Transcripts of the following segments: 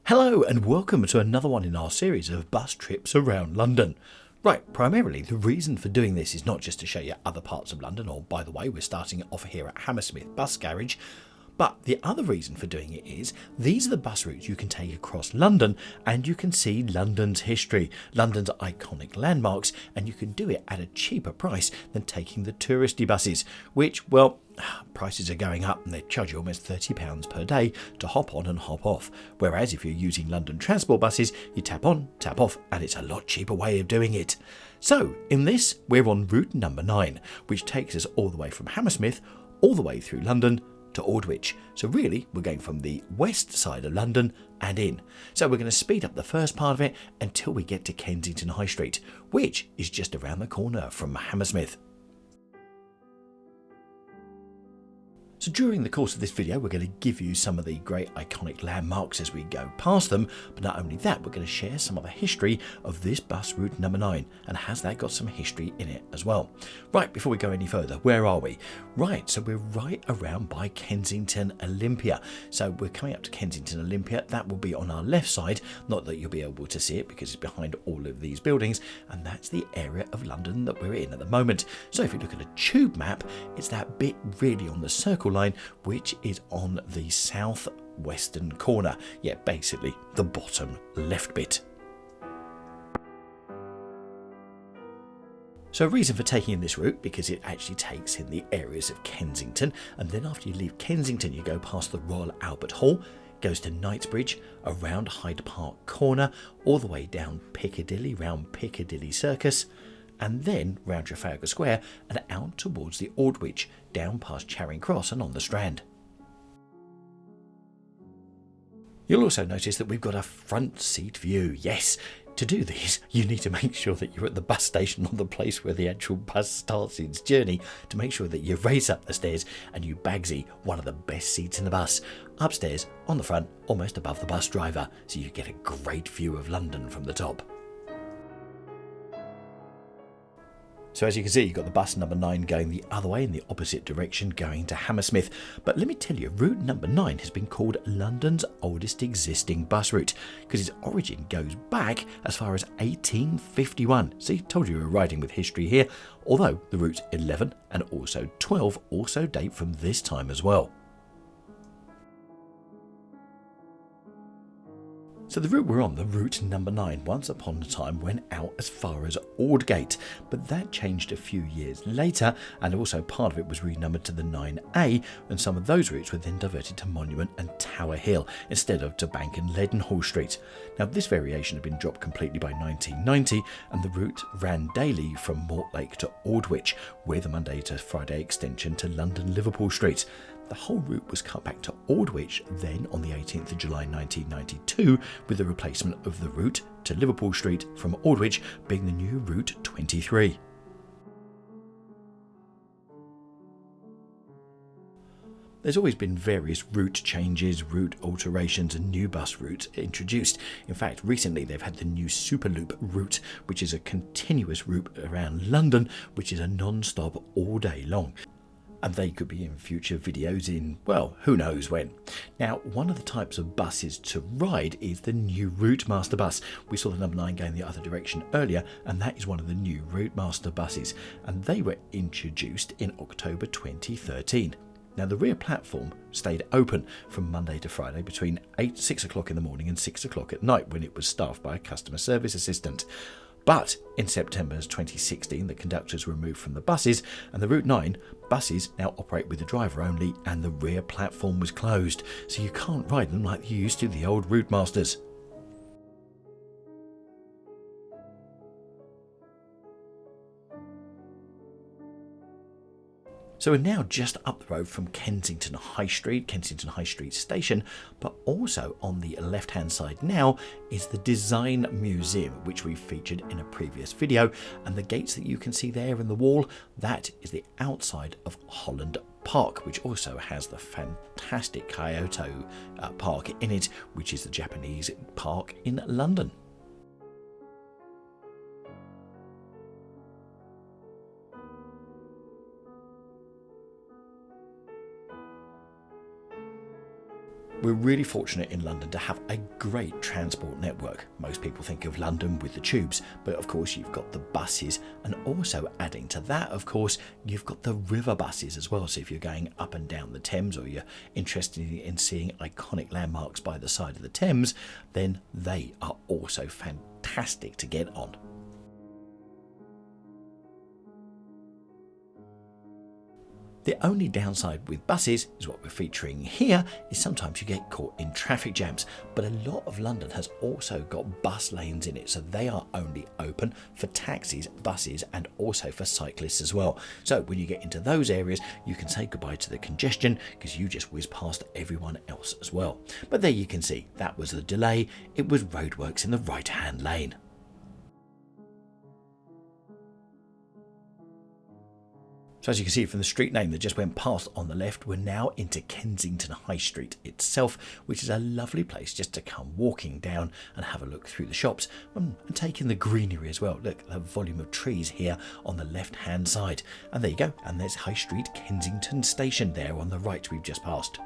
Hello and welcome to another one in our series of bus trips around London. Right, primarily the reason for doing this is not just to show you other parts of London, or by the way, we're starting off here at Hammersmith bus garage, but the other reason for doing it is these are the bus routes you can take across London and you can see London's history, London's iconic landmarks, and you can do it at a cheaper price than taking the touristy buses, which, well, prices are going up and they charge you almost £30 per day to hop on and hop off. Whereas if you're using London transport buses, you tap on, tap off, and it's a lot cheaper way of doing it. So in this, we're on route number 9, which takes us all the way from Hammersmith, all the way through London to Aldwych. So really, we're going from the west side of London and in. So we're going to speed up the first part of it until we get to Kensington High Street, which is just around the corner from Hammersmith. So during the course of this video, we're going to give you some of the great iconic landmarks as we go past them, but not only that, we're going to share some of the history of this bus route number 9, and has that got some history in it as well. Right, before we go any further, where are we? Right, so we're right around by Kensington Olympia. So we're coming up to Kensington Olympia, that will be on our left side, not that you'll be able to see it because it's behind all of these buildings, and that's the area of London that we're in at the moment. So if you look at a tube map, it's that bit really on the circle line, which is on the southwestern corner. Yeah, basically the bottom left bit. So a reason for taking this route, because it actually takes in the areas of Kensington, and then after you leave Kensington you go past the Royal Albert Hall, goes to Knightsbridge, around Hyde Park Corner, all the way down Piccadilly, round Piccadilly Circus, and then round Trafalgar Square and out towards the Aldwych, down past Charing Cross and on the Strand. You'll also notice that we've got a front seat view. Yes, to do these you need to make sure that you're at the bus station, or the place where the actual bus starts its journey, to make sure that you race up the stairs and you bagsy one of the best seats in the bus, upstairs on the front, almost above the bus driver, so you get a great view of London from the top. So as you can see, you've got the bus number 9 going the other way in the opposite direction, going to Hammersmith. But let me tell you, route number 9 has been called London's oldest existing bus route, because its origin goes back as far as 1851. See, told you we were riding with history here, although the routes 11 and also 12 also date from this time as well. So the route we're on, the route number 9, once upon a time went out as far as Aldgate, but that changed a few years later, and also part of it was renumbered to the 9A, and some of those routes were then diverted to Monument and Tower Hill instead of to Bank and Leadenhall Street. Now this variation had been dropped completely by 1990, and the route ran daily from Mortlake to Aldwych, with a Monday to Friday extension to London Liverpool Street. The whole route was cut back to Aldwych then on the 18th of July 1992, with the replacement of the route to Liverpool Street from Aldwych being the new Route 23. There's always been various route changes, route alterations and new bus routes introduced. In fact, recently they've had the new Superloop route, which is a continuous route around London, which is a non-stop all day long. And they could be in future videos in, well, who knows when. Now, one of the types of buses to ride is the new Route Master bus. We saw the number 9 going the other direction earlier, and that is one of the new Route Master buses, and they were introduced in October 2013. Now, the rear platform stayed open from Monday to Friday between 6 o'clock in the morning and 6 o'clock at night, when it was staffed by a customer service assistant. But in September 2016, the conductors were removed from the buses, and the Route 9 buses now operate with the driver only, and the rear platform was closed, so you can't ride them like you used to the old Route Masters. So we're now just up the road from Kensington High Street Station, but also on the left hand side now is the Design Museum, which we featured in a previous video, and the gates that you can see there in the wall, that is the outside of Holland Park, which also has the fantastic Kyoto Park in it, which is the Japanese park in London. we're really fortunate in London to have a great transport network. Most people think of London with the tubes, but of course you've got the buses, and also adding to that, of course, you've got the river buses as well. So if you're going up and down the Thames, or you're interested in seeing iconic landmarks by the side of the Thames, then they are also fantastic to get on. The only downside with buses is what we're featuring here is sometimes you get caught in traffic jams, but a lot of London has also got bus lanes in it, so they are only open for taxis, buses and also for cyclists as well. So when you get into those areas you can say goodbye to the congestion because you just whiz past everyone else as well. But there you can see that was the delay, it was roadworks in the right hand lane. So as you can see from the street name that just went past on the left, we're now into Kensington High Street itself, which is a lovely place just to come walking down and have a look through the shops and take in the greenery as well. Look, the volume of trees here on the left hand side. And there you go. And there's High Street Kensington Station there on the right we've just passed.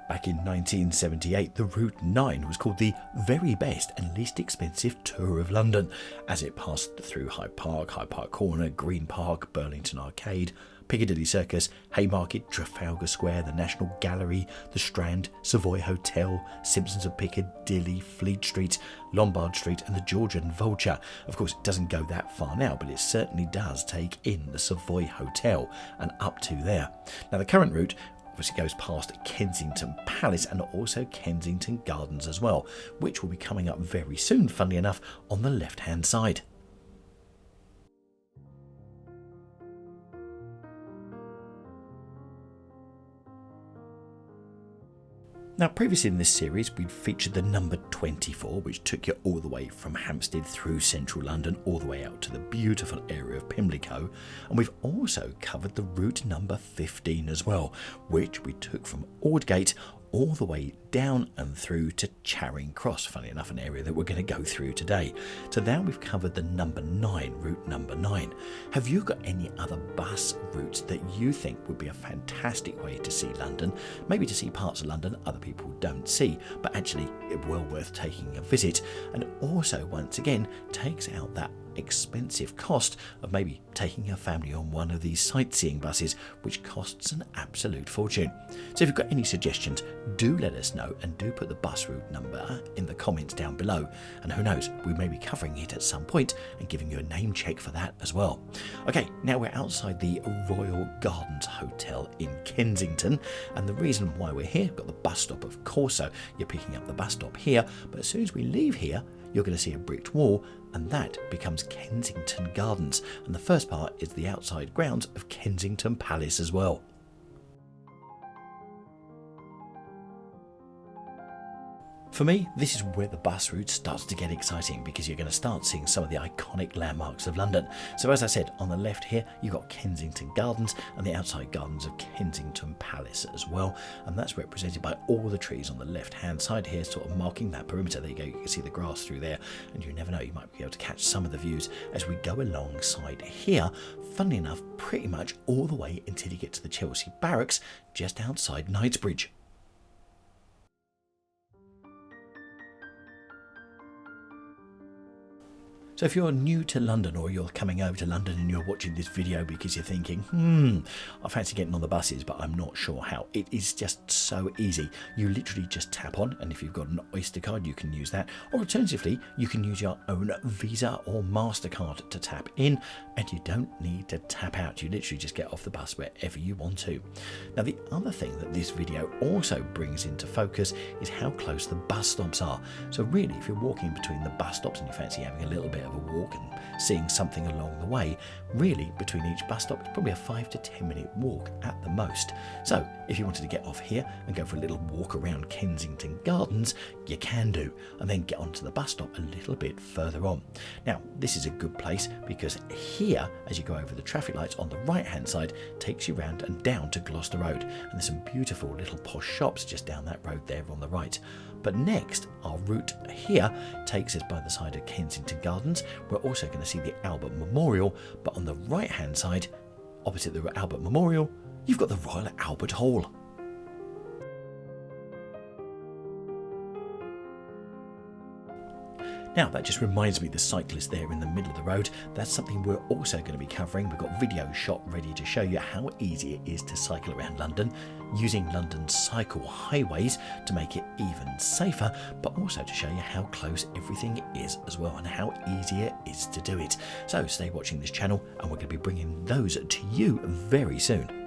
Back in 1978, the Route 9 was called the very best and least expensive tour of London, as it passed through Hyde Park Corner, Green Park, Burlington Arcade, Piccadilly Circus, Haymarket, Trafalgar Square, the National Gallery, the Strand, Savoy Hotel, Simpsons of Piccadilly, Fleet Street, Lombard Street and the George and Vulture. Of course, it doesn't go that far now, but it certainly does take in the Savoy Hotel and up to there. Now, the current route obviously goes past Kensington Palace and also Kensington Gardens as well, which will be coming up very soon, funnily enough, on the left hand side. Now, previously in this series, we'd featured the number 24, which took you all the way from Hampstead through central London, all the way out to the beautiful area of Pimlico. And we've also covered the route number 15 as well, which we took from Aldwych all the way down and through to Charing Cross, funny enough, an area that we're going to go through today. So now we've covered the number 9, route number 9. Have you got any other bus routes that you think would be a fantastic way to see London? Maybe to see parts of London other people don't see, but actually well worth taking a visit, and also once again takes out that expensive cost of maybe taking your family on one of these sightseeing buses, which costs an absolute fortune. So if you've got any suggestions, do let us know, and do put the bus route number in the comments down below, and who knows, we may be covering it at some point and giving you a name check for that as well. Okay, now we're outside the Royal Gardens Hotel in Kensington, and the reason why we're here, we've got the bus stop of course, so you're picking up the bus stop here, but as soon as we leave here you're going to see a bricked wall, and that becomes Kensington Gardens, and the first part is the outside grounds of Kensington Palace as well. For me, this is where the bus route starts to get exciting, because you're going to start seeing some of the iconic landmarks of London. So as I said, on the left here, you've got Kensington Gardens and the outside gardens of Kensington Palace as well. And that's represented by all the trees on the left-hand side here, sort of marking that perimeter. There you go, you can see the grass through there. And you never know, you might be able to catch some of the views as we go alongside here. Funnily enough, pretty much all the way until you get to the Chelsea Barracks, just outside Knightsbridge. So if you're new to London, or you're coming over to London and you're watching this video because you're thinking, I fancy getting on the buses, but I'm not sure how. It is just so easy. You literally just tap on, and if you've got an Oyster card, you can use that. Or alternatively, you can use your own Visa or MasterCard to tap in, and you don't need to tap out. You literally just get off the bus wherever you want to. Now, the other thing that this video also brings into focus is how close the bus stops are. So really, if you're walking between the bus stops and you fancy having a little bit of a walk and seeing something along the way, really between each bus stop it's probably a 5 to 10 minute walk at the most. So if you wanted to get off here and go for a little walk around Kensington Gardens, you can do, and then get onto the bus stop a little bit further on. Now, this is a good place because here, as you go over the traffic lights on the right hand side, takes you round and down to Gloucester Road, and there's some beautiful little posh shops just down that road there on the right. But next, our route here takes us by the side of Kensington Gardens Gardens. We're also going to see the Albert Memorial, but on the right hand side, opposite the Albert Memorial, you've got the Royal Albert Hall. Now that just reminds me, the cyclist there in the middle of the road, that's something we're also going to be covering. We've got video shot ready to show you how easy it is to cycle around London, using London's cycle highways to make it even safer, but also to show you how close everything is as well and how easy it is to do it. So stay watching this channel and we're going to be bringing those to you very soon.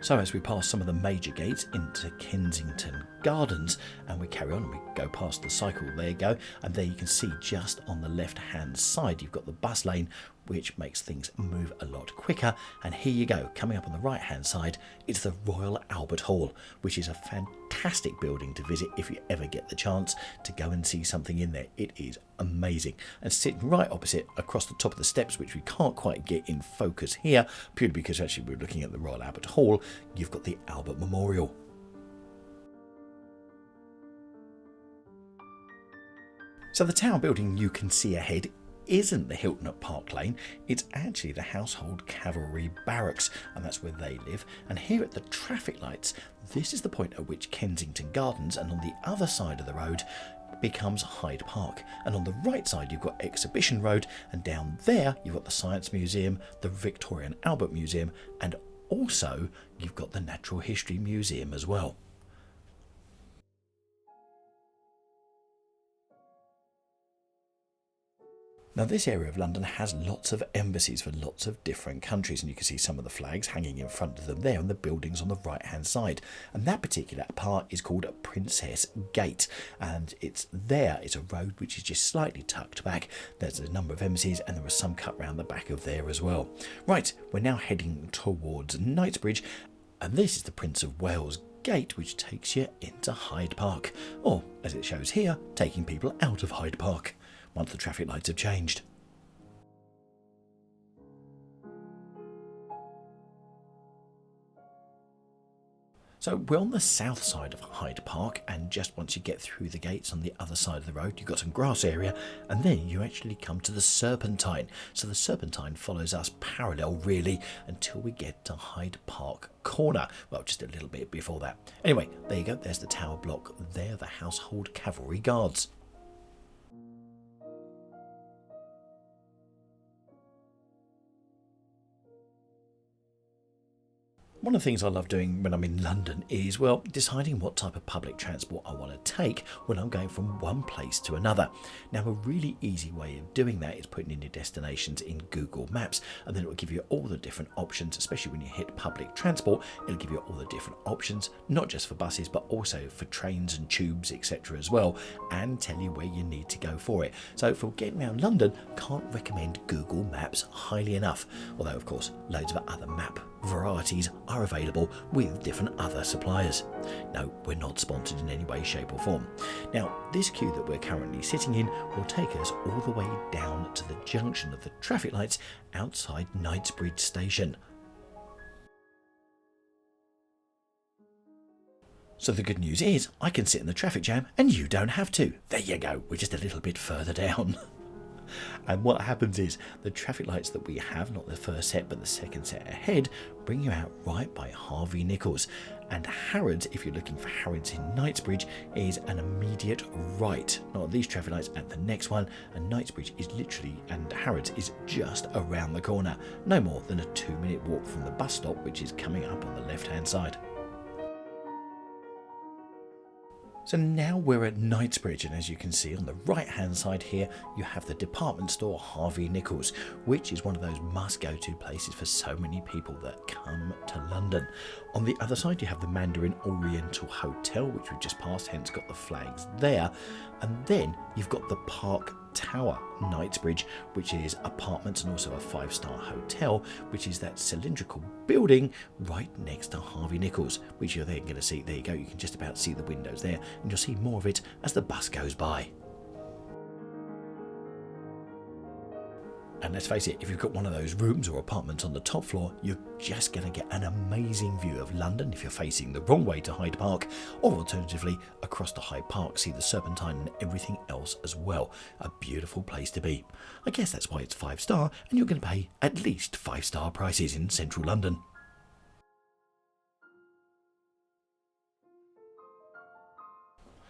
So as we pass some of the major gates into Kensington Gardens, and we carry on and we go past the cycle, there you go, and there you can see just on the left hand side you've got the bus lane, which makes things move a lot quicker. And here you go, coming up on the right hand side, it's the Royal Albert Hall, which is a fantastic building to visit if you ever get the chance to go and see something in there. It is amazing. And sitting right opposite, across the top of the steps, which we can't quite get in focus here, purely because actually we're looking at the Royal Albert Hall, you've got the Albert Memorial. So the tower building you can see ahead isn't the Hilton at Park Lane, it's actually the Household Cavalry Barracks, and that's where they live. And here at the traffic lights, this is the point at which Kensington Gardens, and on the other side of the road, becomes Hyde Park. And on the right side you've got Exhibition Road, and down there you've got the Science Museum, the Victoria and Albert Museum, and also you've got the Natural History Museum as well. Now this area of London has lots of embassies for lots of different countries, and you can see some of the flags hanging in front of them there on the buildings on the right hand side. And that particular part is called Princess Gate, and it's a road which is just slightly tucked back. There's a number of embassies and there are some cut round the back of there as well. Right, we're now heading towards Knightsbridge, and this is the Prince of Wales Gate, which takes you into Hyde Park, or as it shows here, taking people out of Hyde Park once the traffic lights have changed. So we're on the south side of Hyde Park, and just once you get through the gates on the other side of the road, you've got some grass area, and then you actually come to the Serpentine. So the Serpentine follows us parallel really until we get to Hyde Park Corner. Well, just a little bit before that. Anyway, there you go, there's the tower block there, the Household Cavalry Guards. One of the things I love doing when I'm in London is, well, deciding what type of public transport I want to take when I'm going from one place to another. Now, a really easy way of doing that is putting in your destinations in Google Maps, and then it will give you all the different options, especially when you hit public transport. It'll give you all the different options, not just for buses, but also for trains and tubes, etc. as well, and tell you where you need to go for it. So for getting around London, can't recommend Google Maps highly enough. Although, of course, loads of other map varieties are available with different other suppliers. No, we're not sponsored in any way, shape or form. Now, this queue that we're currently sitting in will take us all the way down to the junction of the traffic lights outside Knightsbridge station. So the good news is I can sit in the traffic jam and you don't have to. There you go, we're just a little bit further down. And what happens is the traffic lights that we have, not the first set but the second set ahead, bring you out right by Harvey Nichols. And Harrods, if you're looking for Harrods in Knightsbridge, is an immediate right. Not at these traffic lights, at the next one. And Knightsbridge is literally, and Harrods is just around the corner. No more than a 2-minute walk from the bus stop, which is coming up on the left hand side. So now we're at Knightsbridge, and as you can see on the right hand side here you have the department store Harvey Nichols, which is one of those must go to places for so many people that come to London. On the other side you have the Mandarin Oriental Hotel, which we've just passed, hence got the flags there. And then you've got the Park Tower Knightsbridge, which is apartments and also a 5-star hotel, which is that cylindrical building right next to Harvey Nichols, which you're then going to see. There you go, you can just about see the windows there, and you'll see more of it as the bus goes by. And let's face it, if you've got one of those rooms or apartments on the top floor, you're just going to get an amazing view of London if you're facing the wrong way to Hyde Park, or alternatively across to Hyde Park, see the Serpentine and everything else as well. A beautiful place to be. I guess that's why it's 5-star, and you're going to pay at least 5-star prices in central London.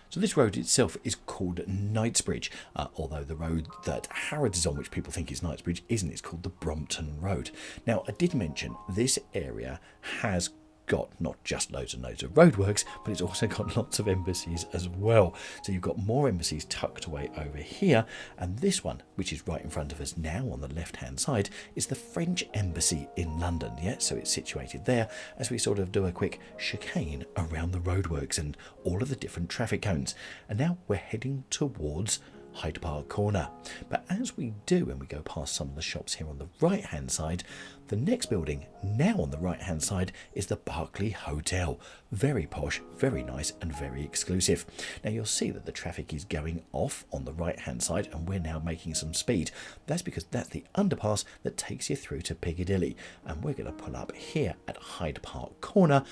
So this road itself is called Knightsbridge, although the road that Harrods is on, which people think is Knightsbridge, isn't. It's called the Brompton Road. Now, I did mention this area has got not just loads and loads of roadworks, but it's also got lots of embassies as well. So you've got more embassies tucked away over here, and this one, which is right in front of us now on the left hand side, is the French embassy in London. Yeah, so it's situated there as we sort of do a quick chicane around the roadworks and all of the different traffic cones. And now we're heading towards Hyde Park Corner. But as we do, and we go past some of the shops here on the right hand side, the next building now on the right hand side is the Berkeley Hotel. Very posh, very nice and very exclusive. Now you'll see that the traffic is going off on the right hand side and we're now making some speed. That's because that's the underpass that takes you through to Piccadilly, and we're going to pull up here at Hyde Park Corner.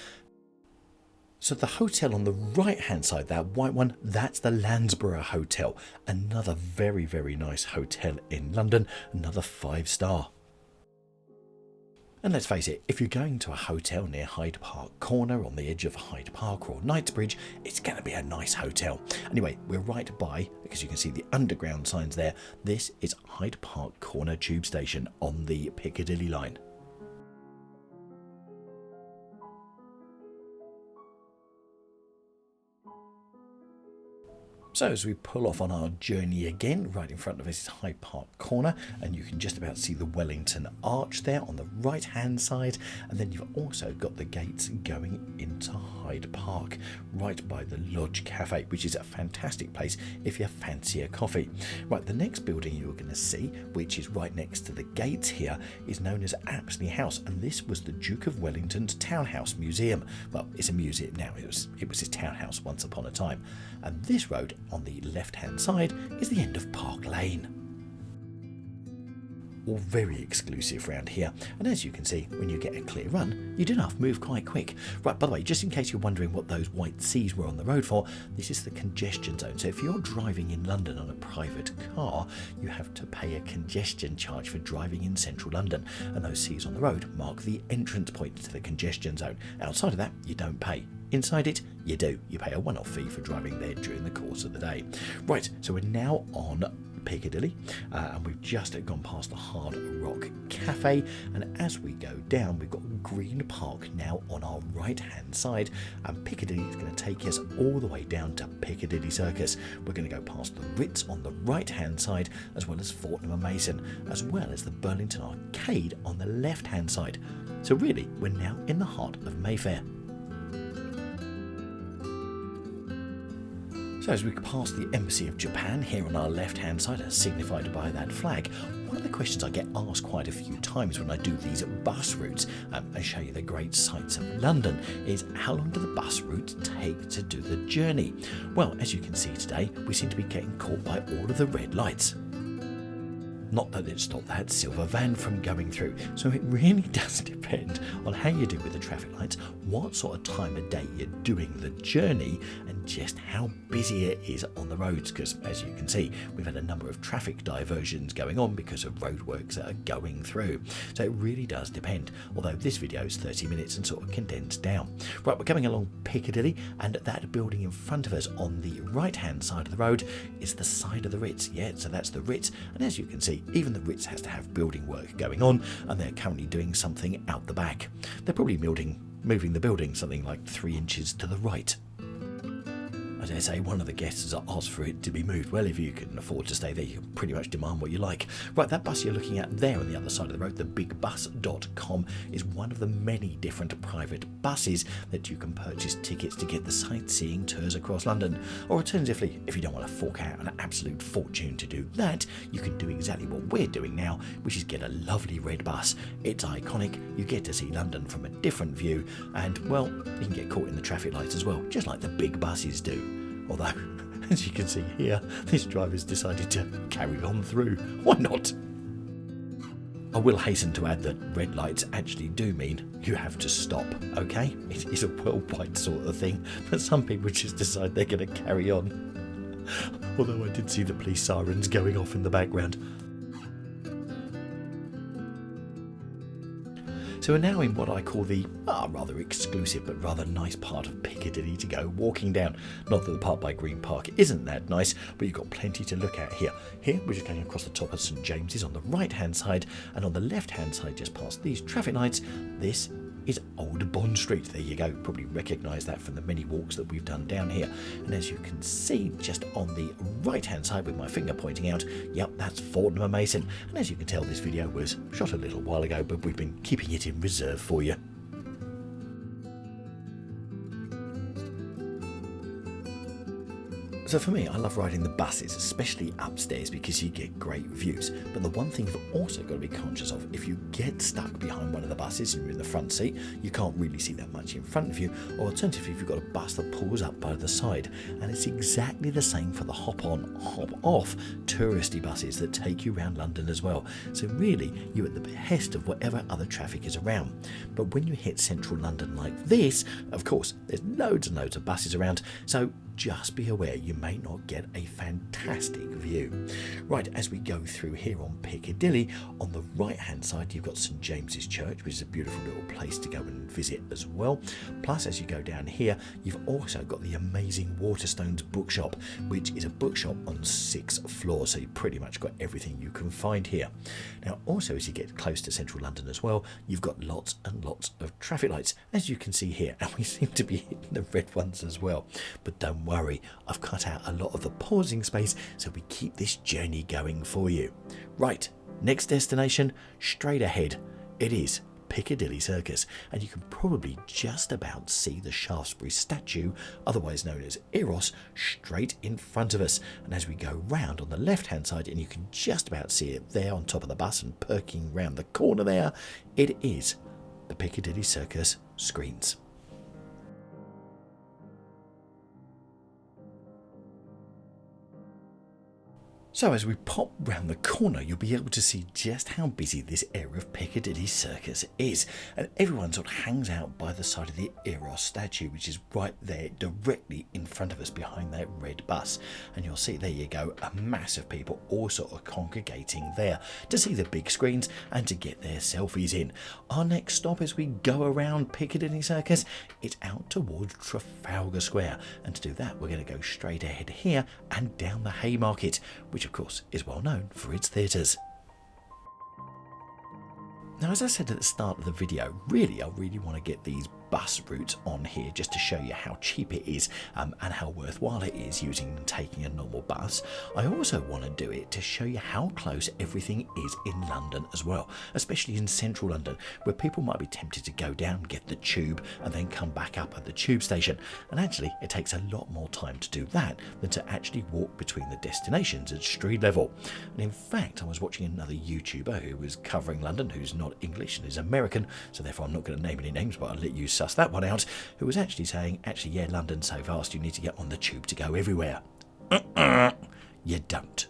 So the hotel on the right hand side, that white one, that's the Lansborough Hotel. Another very, very nice hotel in London, another 5-star. And let's face it, if you're going to a hotel near Hyde Park Corner on the edge of Hyde Park or Knightsbridge, it's going to be a nice hotel. Anyway, we're right by, because you can see the underground signs there, this is Hyde Park Corner tube station on the Piccadilly line. So as we pull off on our journey again, right in front of us is Hyde Park Corner, and you can just about see the Wellington Arch there on the right hand side, and then you've also got the gates going into Hyde Park, right by the Lodge Cafe, which is a fantastic place if you fancy a coffee. Right, the next building you're going to see, which is right next to the gates here, is known as Apsley House, and this was the Duke of Wellington's Townhouse Museum. Well, it's a museum now, it was his townhouse once upon a time. And this road on the left hand side is the end of Park Lane. All very exclusive round here, and as you can see, when you get a clear run, you do enough move quite quick. Right, by the way, just in case you're wondering what those white C's were on the road for, this is the congestion zone. So if you're driving in London on a private car, you have to pay a congestion charge for driving in central London, and those C's on the road mark the entrance point to the congestion zone. Outside of that, you don't pay. Inside it, you do. You pay a one-off fee for driving there during the course of the day. Right, so we're now on Piccadilly, and we've just gone past the Hard Rock Cafe, and as we go down, we've got Green Park now on our right-hand side, and Piccadilly is going to take us all the way down to Piccadilly Circus. We're going to go past the Ritz on the right-hand side, as well as Fortnum and Mason, as well as the Burlington Arcade on the left-hand side. So really, we're now in the heart of Mayfair. So as we pass the Embassy of Japan here on our left hand side, as signified by that flag, one of the questions I get asked quite a few times when I do these bus routes and show you the great sights of London is, how long do the bus routes take to do the journey? Well, as you can see today, we seem to be getting caught by all of the red lights. Not that it stopped that silver van from going through. So it really does depend on how you do with the traffic lights, what sort of time of day you're doing the journey, and just how busy it is on the roads. Because as you can see, we've had a number of traffic diversions going on because of roadworks that are going through. So it really does depend. Although this video is 30 minutes and sort of condensed down. Right, we're coming along Piccadilly, and that building in front of us on the right hand side of the road is the side of the Ritz. Yeah, so that's the Ritz, and as you can see, even the Ritz has to have building work going on, and they're currently doing something out the back. They're probably moving the building something like 3 inches to the right. I dare say one of the guests has asked for it to be moved. Well, if you can afford to stay there, you can pretty much demand what you like. Right, that bus you're looking at there on the other side of the road, the bigbus.com, is one of the many different private buses that you can purchase tickets to get the sightseeing tours across London. Or alternatively, if you don't want to fork out an absolute fortune to do that, you can do exactly what we're doing now, which is get a lovely red bus. It's iconic, you get to see London from a different view, and, well, you can get caught in the traffic lights as well, just like the big buses do. Although, as you can see here, this driver's decided to carry on through. Why not? I will hasten to add that red lights actually do mean you have to stop, okay? It is a worldwide sort of thing, but some people just decide they're going to carry on. Although I did see the police sirens going off in the background. So we're now in what I call the rather exclusive but rather nice part of Piccadilly to go walking down. Not that the part by Green Park isn't that nice, but you've got plenty to look at here. Here we're just going across the top of St James's on the right hand side, and on the left hand side just past these traffic lights, this is Old Bond Street. There you go, probably recognise that from the many walks that we've done down here. And as you can see just on the right hand side with my finger pointing out, yep, that's Fortnum & Mason. And as you can tell, this video was shot a little while ago, but we've been keeping it in reserve for you. So for me, I love riding the buses, especially upstairs, because you get great views. But the one thing you've also got to be conscious of, if you get stuck behind one of the buses and you're in the front seat, you can't really see that much in front of you, or alternatively, if you've got a bus that pulls up by the side. And it's exactly the same for the hop-on, hop-off touristy buses that take you around London as well. So really, you're at the behest of whatever other traffic is around. But when you hit central London like this, of course, there's loads and loads of buses around, so just be aware you may not get a fantastic view. Right, as we go through here on Piccadilly, on the right hand side you've got St James's Church, which is a beautiful little place to go and visit as well. Plus, as you go down here, you've also got the amazing Waterstones bookshop, which is a bookshop on 6 floors, so you've pretty much got everything you can find here. Now also, as you get close to central London as well, you've got lots and lots of traffic lights, as you can see here, and we seem to be hitting the red ones as well. But don't worry, I've cut out a lot of the pausing space so we keep this journey going for you. Right, next destination, straight ahead, it is Piccadilly Circus, and you can probably just about see the Shaftesbury statue, otherwise known as Eros, straight in front of us. And as we go round on the left hand side, and you can just about see it there on top of the bus and perking round the corner there, it is the Piccadilly Circus screens. So as we pop round the corner, you'll be able to see just how busy this area of Piccadilly Circus is. And everyone sort of hangs out by the side of the Eros statue, which is right there directly in front of us behind that red bus. And you'll see, there you go, a mass of people all sort of congregating there to see the big screens and to get their selfies in. Our next stop as we go around Piccadilly Circus, it's out towards Trafalgar Square. And to do that, we're going to go straight ahead here and down the Haymarket, which of course is well known for its theatres. Now, as I said at the start of the video, I really want to get these bus routes on here just to show you how cheap it is and how worthwhile it is using and taking a normal bus. I also want to do it to show you how close everything is in London as well, especially in central London, where people might be tempted to go down, get the tube and then come back up at the tube station. And actually it takes a lot more time to do that than to actually walk between the destinations at street level. And in fact, I was watching another YouTuber who was covering London, who's not English and is American, so therefore I'm not going to name any names, but I'll let you suss that one out, who was actually saying, yeah, London's so vast you need to get on the tube to go everywhere. You don't.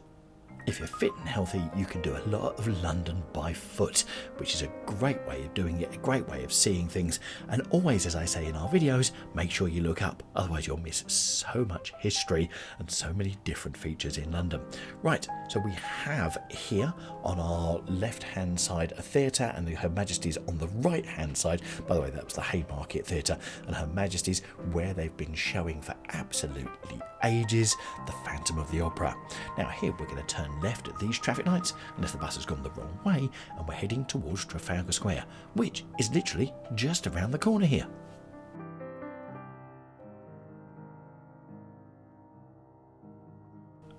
If you're fit and healthy, you can do a lot of London by foot, which is a great way of doing it, a great way of seeing things. And always, as I say in our videos, make sure you look up, otherwise you'll miss so much history and so many different features in London. Right, so we have here on our left-hand side a theatre, and Her Majesty's on the right-hand side. By the way, that was the Haymarket Theatre, and Her Majesty's, where they've been showing for absolutely ages, the Phantom of the Opera. Now here we're going to turn left at these traffic lights, unless the bus has gone the wrong way, and we're heading towards Trafalgar Square, which is literally just around the corner here.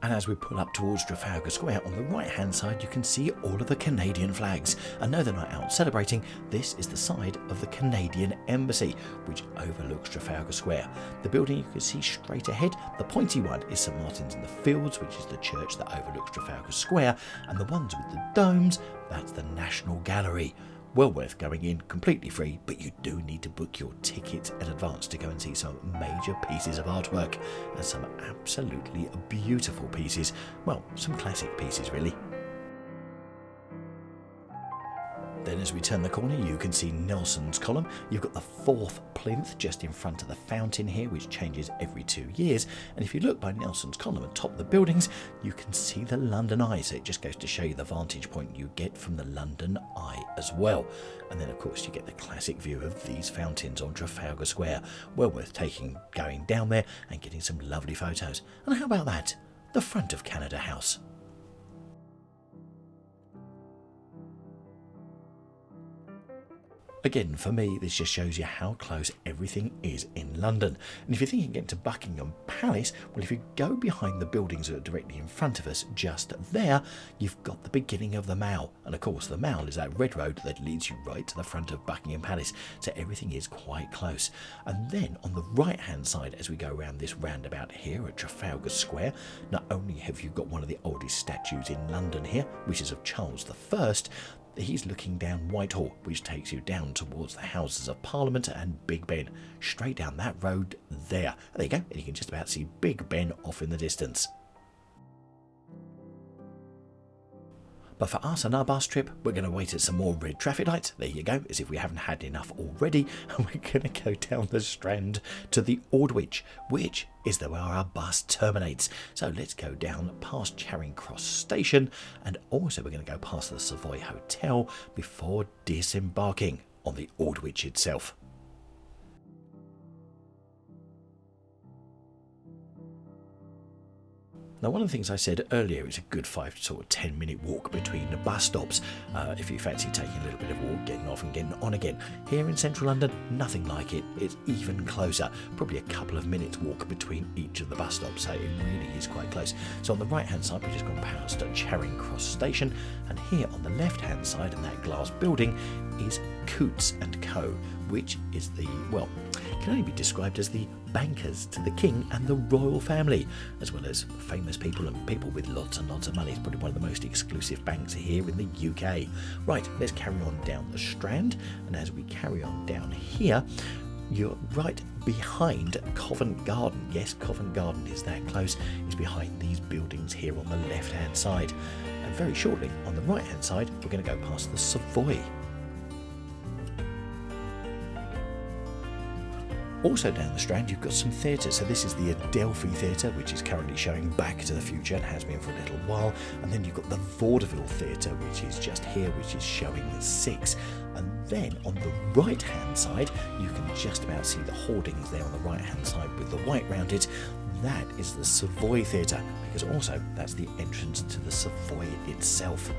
And as we pull up towards Trafalgar Square, on the right hand side you can see all of the Canadian flags. And no, they're not out celebrating, this is the side of the Canadian Embassy, which overlooks Trafalgar Square. The building you can see straight ahead, the pointy one, is St Martin's in the Fields, which is the church that overlooks Trafalgar Square, and the ones with the domes, that's the National Gallery. Well worth going in, completely free, but you do need to book your ticket in advance to go and see some major pieces of artwork and some absolutely beautiful pieces. Well, some classic pieces really. then as we turn the corner, you can see Nelson's Column. You've got the 4th plinth just in front of the fountain here, which changes every 2 years. And if you look by Nelson's Column atop the buildings, you can see the London Eye. So it just goes to show you the vantage point you get from the London Eye as well. And then, of course, you get the classic view of these fountains on Trafalgar Square. Well worth going down there and getting some lovely photos. And how about that? The front of Canada House. Again, for me, this just shows you how close everything is in London. And if you're thinking getting to Buckingham Palace, well, if you go behind the buildings that are directly in front of us, just there, you've got the beginning of the Mall. And of course, the Mall is that red road that leads you right to the front of Buckingham Palace. So everything is quite close. And then on the right-hand side, as we go around this roundabout here at Trafalgar Square, not only have you got one of the oldest statues in London here, which is of Charles I, he's looking down Whitehall, which takes you down towards the Houses of Parliament and Big Ben. Straight down that road there. There you go, and you can just about see Big Ben off in the distance. But for us on our bus trip, we're going to wait at some more red traffic lights. There you go, as if we haven't had enough already. And we're going to go down the Strand to the Aldwych, which is where our bus terminates. So let's go down past Charing Cross Station, and also we're going to go past the Savoy Hotel before disembarking on the Aldwych itself. Now, one of the things I said earlier is a good 5 to sort of 10 minute walk between the bus stops. If you fancy taking a little bit of walk, getting off and getting on again. Here in central London, nothing like it. It's even closer, probably a couple of minutes walk between each of the bus stops, so it really is quite close. So on the right hand side, we've just gone past Charing Cross Station, and here on the left hand side in that glass building is Coutts and Co, which is the, well, can only be described as the bankers to the king and the royal family, as well as famous people and people with lots and lots of money. It's probably one of the most exclusive banks here in the UK. Right, let's carry on down the Strand, and as we carry on down here, you're right behind Covent Garden. Yes, Covent Garden is that close. It's behind these buildings here on the left hand side, and very shortly on the right hand side we're going to go past the Savoy. Also down the Strand you've got some theatres. So this is the Adelphi Theatre, which is currently showing Back to the Future and has been for a little while. And then you've got the Vaudeville Theatre, which is just here, which is showing 6. And then on the right hand side you can just about see the hoardings there on the right hand side with the white round it. That is the Savoy Theatre, because also that's the entrance to the Savoy itself.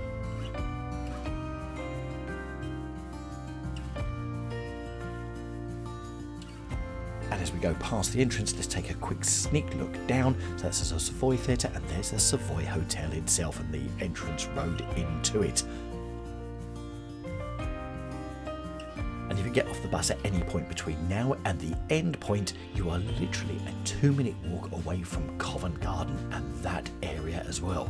And as we go past the entrance, let's take a quick sneak look down. So that's the Savoy Theatre, and there's the Savoy Hotel itself and the entrance road into it. And if you get off the bus at any point between now and the end point, you are literally a 2-minute walk away from Covent Garden and that area as well.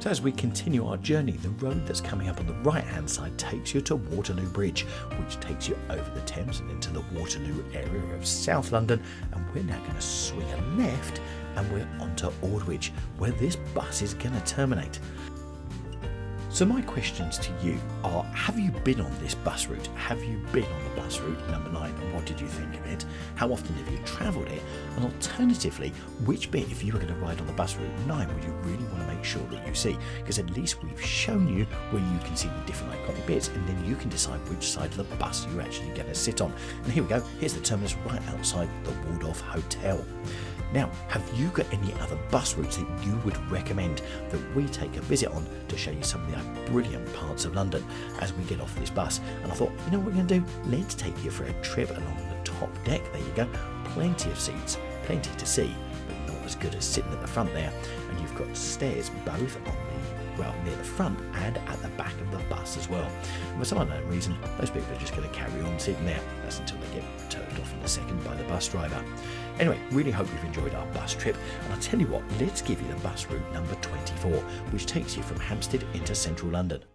So as we continue our journey, the road that's coming up on the right hand side takes you to Waterloo Bridge, which takes you over the Thames and into the Waterloo area of South London. And we're now going to swing a left and we're onto Aldwych, where this bus is going to terminate. So my questions to you are, have you been on this bus route? Have you been on the bus route number 9, and what did you think of it? How often have you travelled it? And alternatively, which bit, if you were going to ride on the bus route 9, would you really want to make sure that you see? Because at least we've shown you where you can see the different iconic bits, and then you can decide which side of the bus you're actually going to sit on. And here we go, here's the terminus right outside the Waldorf Hotel. Now, have you got any other bus routes that you would recommend that we take a visit on to show you some of the brilliant parts of London as we get off this bus? And I thought, you know what we're going to do? Let's take you for a trip along the top deck. There you go. Plenty of seats, plenty to see, but not as good as sitting at the front there. And you've got stairs both on near the front and at the back of the bus as well. And for some unknown reason, those people are just going to carry on sitting there. That's until they get turned off in a second by the bus driver. Anyway, really hope you've enjoyed our bus trip, and I'll tell you what, let's give you the bus route number 24, which takes you from Hampstead into central London.